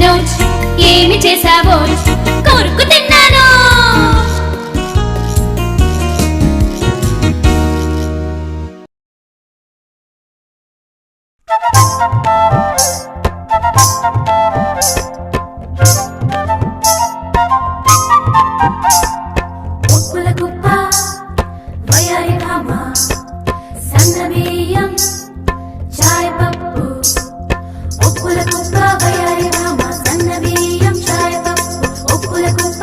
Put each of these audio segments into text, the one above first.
వచ్చాను, ఏమి చేసావో కోరుకు తిన్నాను. ఉప్పుల కుప్ప వయారి భామ సన్నబియ్యం చాయ్ పప్పు. ఉప్పుల కుప్ప వయారి భామ సన్నబియ్యం చాయ్ పప్పు. ఉప్పుల కుప్ప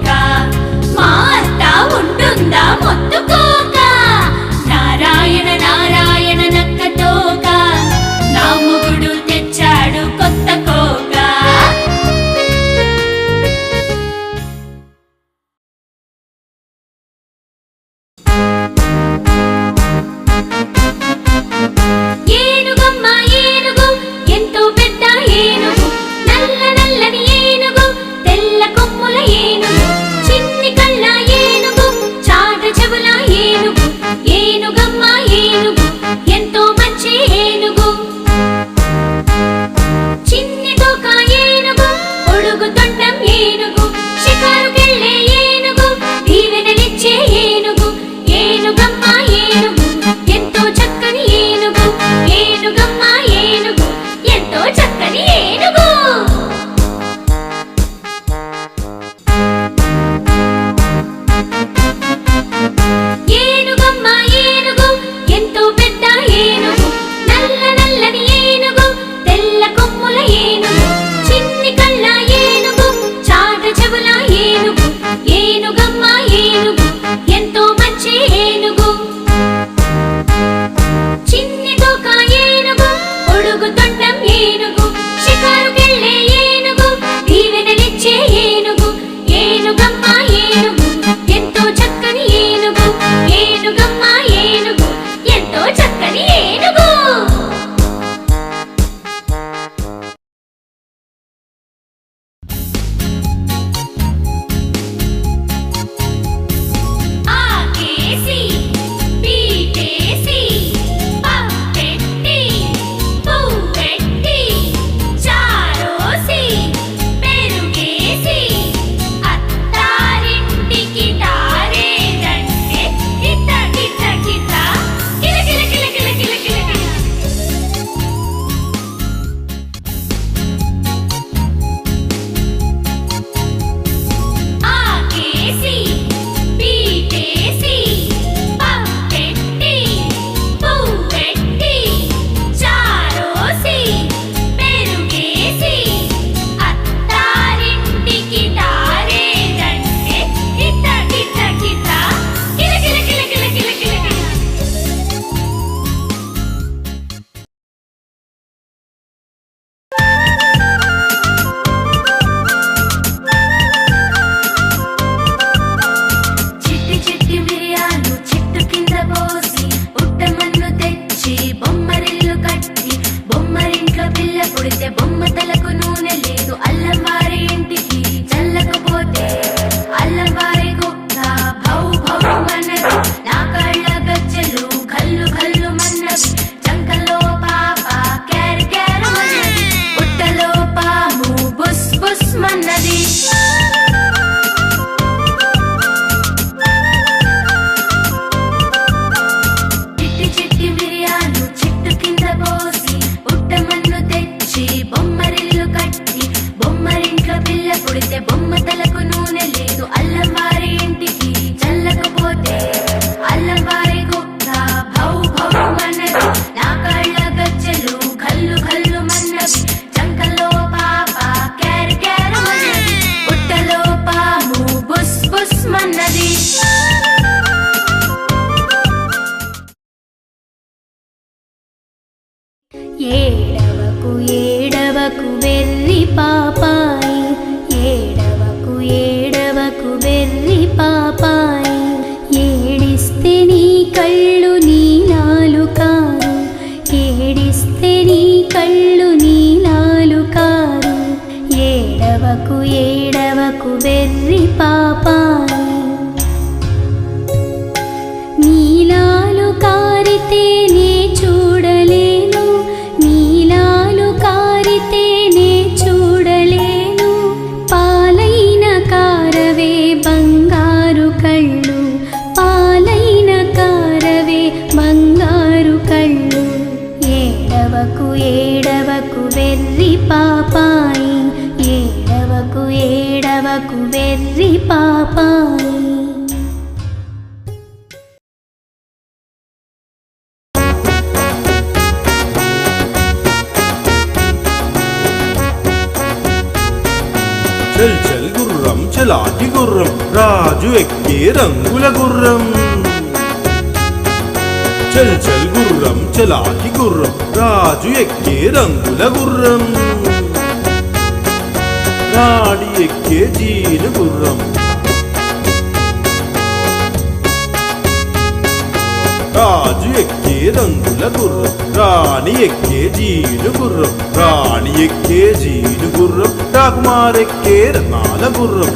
ఏనుగోక మా అత్త ఉంటుందా మొత్తుకోక నారాయణ నారాయణ నక్కతోక నా మొగుడు తెచ్చాడు కొత్త కోక ఏనుగమ్మ ఏనుగు ఎంతో పెద్ద ఏనుగు నల్ల నల్లని ఏనుగు తెల్ల కొమ్ముల ఏనుగు చిన్ని కళ్ళ ఏనుగు చాట చెవుల ఏనుగు ఏనుగమ్మ ఏనుగు ఎంతో మంచి ఏనుగు చిన్ని తోక ఏనుగు పొడుగు తొండం ఏనుగు షికారుకెళ్ళే ఏనుగు దీవెనలిచ్చే ఏనుగు ఏనుగమ్మ ఏనుగు ఎంతో చక్కని ఏనుగు ఏనుగమ్మ ఏనుగు ఎంతో చక్కని ఏనుగు ఏనుగమ్మ ఏనుగు ఎంతో పెద్ద ఏనుగు నల్ల నల్లని ఏనుగు తెల్ల కొమ్ముల ఏనుగు చిన్ని కళ్ళ ఏనుగు చాట చెవుల ఏనుగు ఏనుగమ్మ ఏనుగు ఎంతో మంచి ఏనుగు చిన్ని తోక ఏనుగు పొడుగు తొండం ఏనుగు షికారుకెళ్ళే ఏనుగు దీవెనలిచ్చే ఏనుగు ఏనుగమ్మ ఏనుగు ఎంతో చక్కని ఏనుగు ఏనుగమ్మ ఏనుగు ఎంతో చక్కని ఏనుగు ఆకేసి పీటేసి పప్పెట్టి పువ్వెట్టి చారోసి పెరుగేసి అత్తారింటికి దారేదంటే కిత కిత కిత కిల కిల కిల కిల కిల కిల కిల ఆకేసి పీటేసి పప్పెట్టి పువ్వెట్టి చారోసి పెరుగేసి అత్తారింటికి దారేదంటే కిత కిత కిత కిల కిల కిల కిల కిల కిల కిల చిట్టి చిట్టి మిరియాలు చెట్టు కింద పోసి పుట్టమన్ను తెచ్చి బొమ్మరిల్లు కట్టి బొమ్మరింట్లో పిల్ల పుడితే బొమ్మ తలకు నూనె లేదు అల్లం వారి ఇంటికి చల్లకపోతే అల్లం వారి కుక్క భౌ భౌ మన్నది నా కళ్ళ గజ్జలు కల్లు కల్లు మన్నది చంకలో పాప క్యారు క్యారు మన్నది పుట్టలో పాము బుస్ బుస్ మన్నది చిట్టి చిట్టి మిరియాలు చెట్టు కింద పోసి పుట్టమన్ను తెచ్చి బొమ్మరిల్లు కట్టి బొమ్మరింట్లో పిల్ల పుడితే బొమ్మ తలకు నూనె లేదు అల్లం వారి ఇంటికి చల్లకపోతే అల్లం వారి కుక్క భౌ భౌ మన్నది నా కళ్ళ గజ్జలు కల్లు కల్లు మన్నది చంకలో పాప క్యారు క్యారు మన్నది పుట్టలో పాము బుస్ బుస్ మన్నది ఏడవకు ఏడవకు వెర్రి పాపాయి ఏడవకు ఏడవకు వెర్రి పాపాయి ఏడిస్తే నీ కళ్ళు నీలాలు కారు ఏడిస్తే నీ కళ్ళు నీలాలు కారు ఏడవకు ఏడవకు వెర్రి పాపాయి నీలాలు కారితే నే చూడలేను నీలాలు కారితే నే చూడలేను పాలైన కారవే బంగారు కళ్ళు పాలైన కారవే బంగారు కళ్ళు ఏడవకు ఏడవకు వెర్రి పాపాయి ఏడవకు ఏడవకు వెర్రి పాపాయి చల్ చల్ గుర్రం చలాటి గుర్రం రాజు ఎక్కే రంగుల గుర్రం. చల్ చల్ గుర్రం చలాకి గుర్రం, రాజు ఎక్కే రంగుల గుర్రం. రాణి ఎక్కే జీను గుర్రం. రాజు ఎక్కే రంగుల గుర్రం, రాణి ఎక్కే జీను గుర్రం. రాణి ఎక్కే జీను గుర్రం, రాకుమారెక్కే రత్నాల గుర్రం.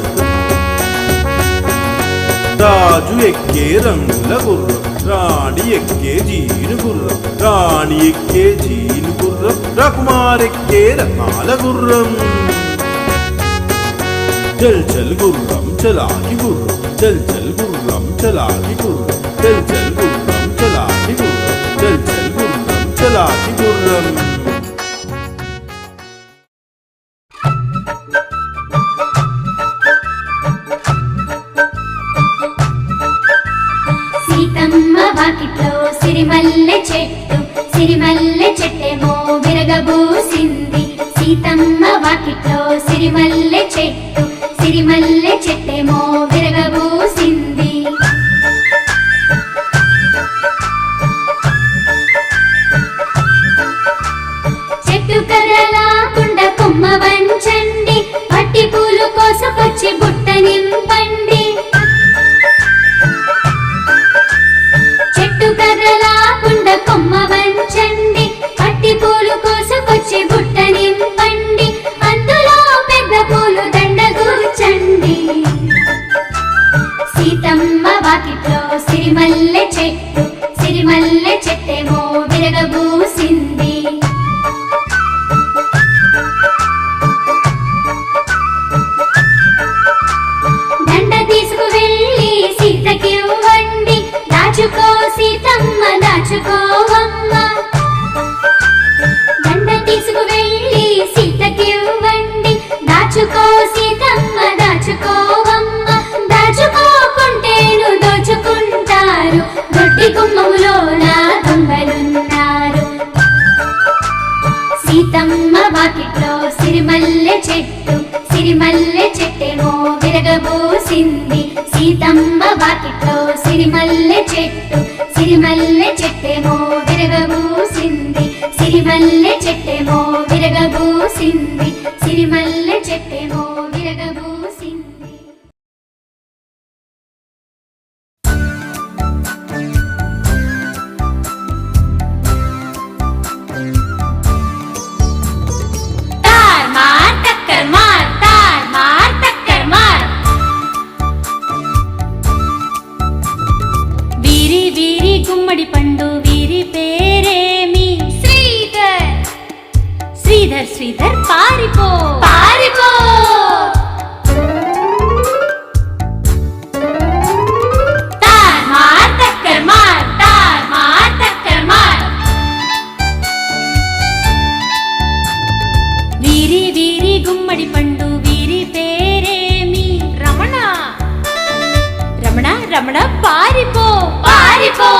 రాజు ఎక్కే రంగుల గుర్రం, రాణి ఎక్కే జీను గుర్రం. రాణి ఎక్కే జీను గుర్రం, రాకుమారెక్కే రత్నాల గుర్రం. చల్ చల్ గుర్రం చలాకి గుర్రం, చల్ చల్ గుర్రం చలాకి గుర్రం. చల్ చల్ గుర్రం చలాకి గుర్రం, చల్ చల్ గుర్రం చలాకి గుర్రం. సీతమ్మ వాకిట్లో సిరిమల్లె చెట్టు, సిరిమల్లె చెట్టేమో విరగబూసింది. సీతమ్మ వాకిట్లో సిరిమల్లె చెట్టు, సిరిమల్లె చెట్టేమో విరగబూసింది. చెట్టు కదలాకుండా కొమ్మ వంచండి, పట్టి పూలు కోసకొచ్చి బుట్ట నింపండి. చెట్టు కదలాకుండా కొమ్మ వంచండి, పట్టి పూలు కోసకొచ్చి బుట్ట నింపండి. అందులో పెద్ద పూలు దండగూర్చండి. సీతమ్మ వాకిట్లో సిరిమల్లె చెట్టు, సిరిమల్లె చెట్టేమో విరగబూసింది. దండ తీసుకువెళ్ళి సీతకివ్వండి, దాచుకో సీతమ్మ దాచుకోవమ్మ. దండ తీసుకువెళ్ళి సీతకివ్వండి, దాచుకో సీతమ్మ దాచుకోవమ్మ. దాచుకోకుంటేను దోచుకుంటారు, దొడ్డి గుమ్మములోన దొంగలున్నారు. సీతమ్మ వాకిట్లో సిరిమల్లె చెట్టు, సిరిమల్లె చెట్టేమో విరగబూసింది. సీతమ్మ వాకిట్లో సిరిమల్లె చెట్టు, సిరిమల్లె చెట్టేమో విరగబూసింది. సిరిమల్లె చెట్టేమో విరగబూసింది. సిరిమల్లె చెట్టేమో విరగబూసింది. तार मार टक्कर मार, तार मार टक्कर मार. వీరి వీరి గుమ్మడి పండు, వీరి పేరేమి? శ్రీధర్. శ్రీధర్ శ్రీధర్ పారిపో, పారిపో. तार मार टक्कर मार, तार मार टक्कर मार. వీరి వీరి గుమ్మడి పండు, వీరి పేరేమి? రమణ. రమణ రమణ పారిపో, పారిపో.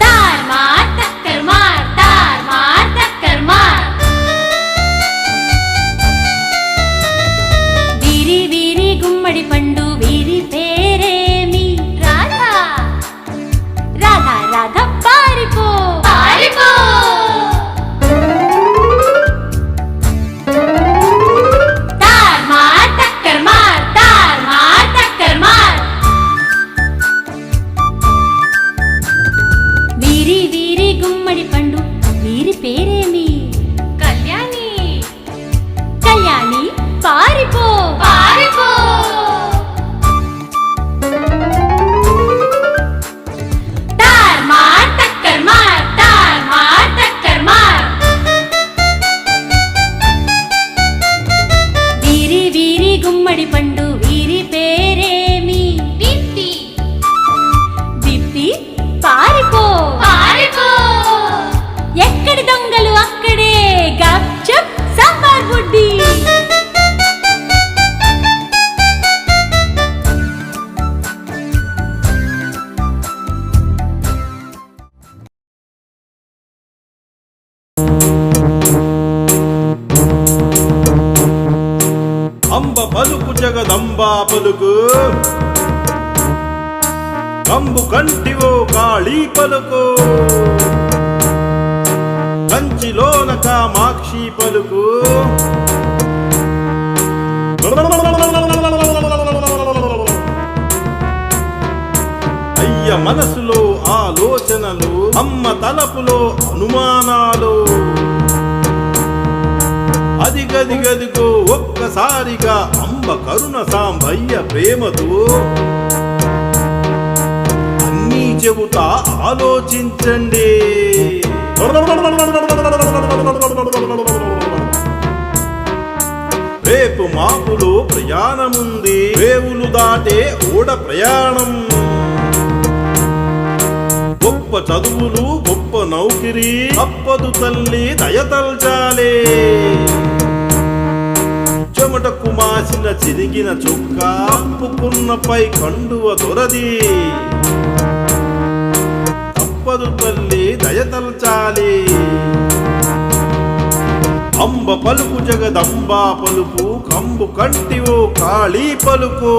तार मार टक्कर मार, तार मार टक्कर मार. వీరి వీరి గుమ్మడి పండు, వీరి పేరేమి? రాధా. రాధా రాధా పారిపో, పారిపో. तार मार टक्कर मार, तार मार टक्कर मार. వీరి వీరి గుమ్మడి పండు, వీరి పేరేమి? కళ్యాణి. కళ్యాణి పారిపో, పారిపో. तार मार टक्कर मार, तार मार टक्कर मार. వీరి వీరి గుమ్మడి పండు, వీరి పేరేమి? దీప్తి. దీప్తి పారిపో, పారిపో. ఎక్కడి దొంగలు అక్కడే గప్ చప్ సాంబార్ బుడ్డి. అంబ పలుకు జగదంబా పలుకు కంబు కంటివో కాళీ పలుకు కంచిలోన కామాక్షి పలుకు అయ్య మనసులో ఆలోచనలు అమ్మ తలపులో అనుమానాలు అదిగదిగదిగో ఒక్కసారిగా అంబ కరుణ సాంబయ్య ప్రేమతో అన్నీ చెబుతా ఆలోచించండి. రేపు మాపులో ప్రయాణముంది, రేవులు దాటే ఓడ ప్రయాణం. గొప్ప చదువులు గొప్ప నౌకిరి తప్పదు తల్లి దయతల్చాలే. చెమటకు మాసిన చిరిగిన చుక్క అప్పుకున్నపై కండువ దొరది. తప్పదు తల్లి దయతల్చాలి. అంబ పలుకు జగదంబా పలుకు కంబు కంటివో కాళీ పలుకు.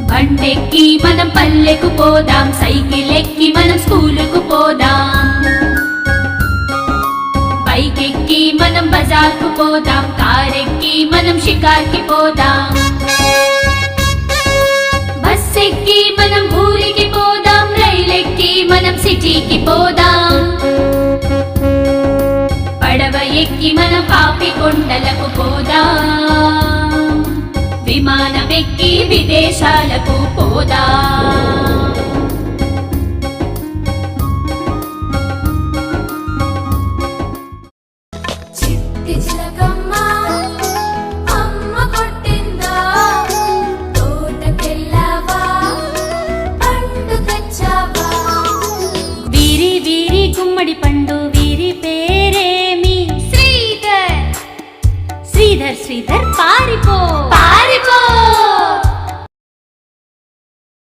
బండెక్కి మనం పల్లెకు పోదాం, సైకిల్ ఎక్కి మనం స్కూలుకు పోదాం, బైక్ ఎక్కి మనం బజార్కు పోదాం, కార్ ఎక్కి మనం షికార్కి పోదాం, బస్ ఎక్కి మనం ఊరికి పోదాం, రైలు ఎక్కి మనం సిటీకి పోదాం, పడవ ఎక్కి మనం పాపికొండలకు పోదాం, విమానం ఎక్కి విదేశాలకు పోదాం. చిట్టి చిలకమ్మ అమ్మ కొట్టిందా, తోటకెళ్ళావా పండు తెచ్చావా. వీరి వీరి గుమ్మడి పండు, వీరి పేరేమి? శ్రీధర్. శ్రీధర్ శ్రీధర్ పారిపో.